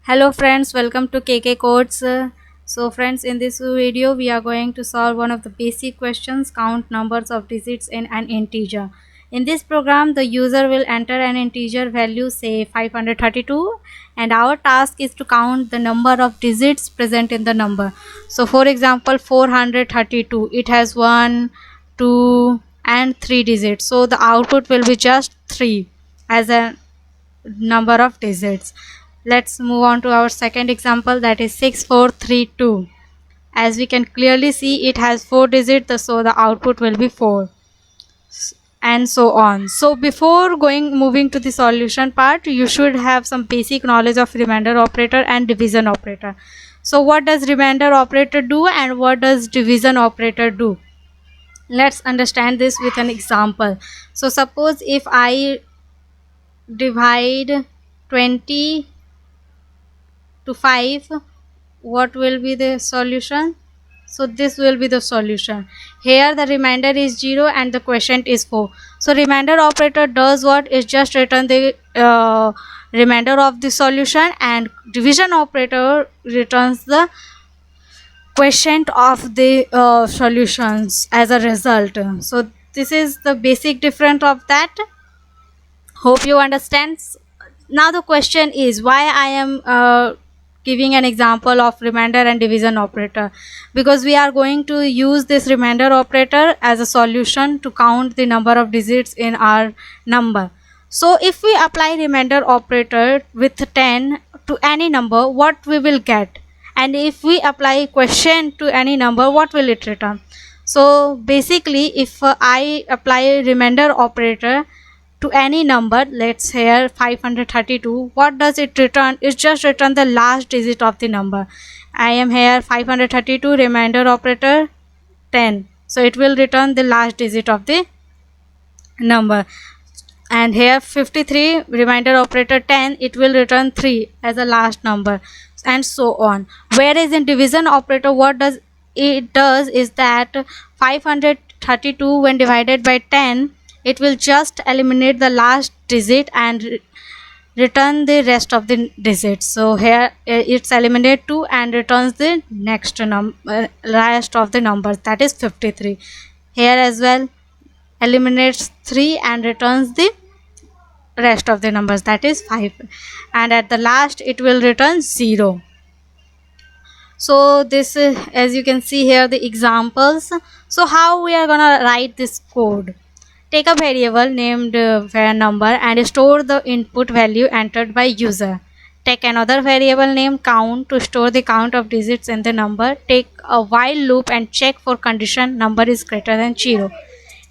Hello friends, welcome to KK Codes. So friends, in this video we are going to solve one of the basic questions, count numbers of digits in an integer. In this program the user will enter an integer value, say 532, and our task is to count the number of digits present in the number. So for example 432, it has 1, 2 and 3 digits, so the output will be just 3 as a number of digits. Let's move on to our second example, that is 6432. As we can clearly see, it has 4 digits, so the output will be 4, and so on. So before moving to the solution part, you should have some basic knowledge of remainder operator and division operator. So what does remainder operator do and what does division operator do? Let's understand this with an example. So suppose if I divide 20 to 5, what will be the solution? So this will be the solution. Here the remainder is 0 and the quotient is 4. So remainder operator does what? Is just return the remainder of the solution, and division operator returns the quotient of the solutions as a result. So this is the basic difference of that. Hope you understand. Now the question is, why I am giving an example of remainder and division operator? Because we are going to use this remainder operator as a solution to count the number of digits in our number. So if we apply remainder operator with 10 to any number, what we will get? And if we apply quotient to any number, what will it return? So basically, if I apply remainder operator to any number, let's here 532, what does it return? It just return the last digit of the number. I am here 532, remainder operator 10, so it will return the last digit of the number. And here 53, remainder operator 10, it will return 3 as a last number, and so on. Whereas in division operator, what does it does is that 532 when divided by 10, it will just eliminate the last digit and return the rest of the digits. So here it's eliminate 2 and returns the next rest of the numbers, that is 53. Here as well eliminates 3 and returns the rest of the numbers, that is 5, and at the last it will return 0. So this is, as you can see here, the examples. So how we are gonna write this code? Take a variable named var number and store the input value entered by user. Take another variable named count to store the count of digits in the number. Take a while loop and check for condition number is greater than 0.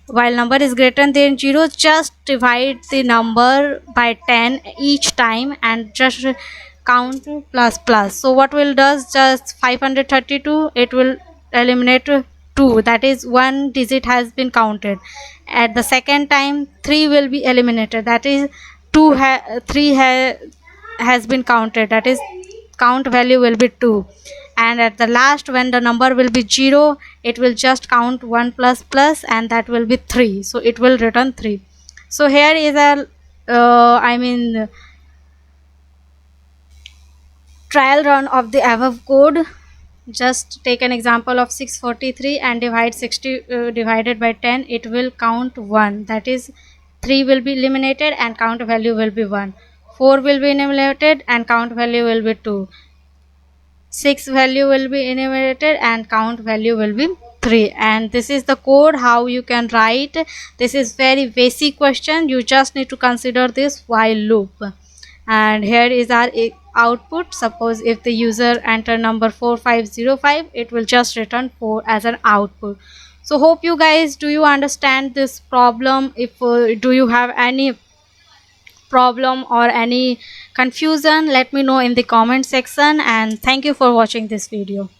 While number is greater than 0, just divide the number by 10 each time and just count plus plus. So what will does, just 532, it will eliminate 2, that is one digit has been counted. At the second time 3 will be eliminated, that is 3 has been counted, that is count value will be 2. And at the last, when the number will be 0, it will just count 1 plus plus, and that will be 3, so it will return 3. So here is a trial run of the above code. Just take an example of 643 and divide 60 divided by 10, it will count 1, that is 3 will be eliminated and count value will be 1. 4 will be eliminated and count value will be 2. 6 value will be eliminated and count value will be 3. And this is the code how you can write. This is very basic question, you just need to consider this while loop. And here is our output. Suppose if the user enter number 4505, it will just return 4 as an output. So hope you guys, do you understand this problem? If do you have any problem or any confusion, let me know in the comment section, and thank you for watching this video.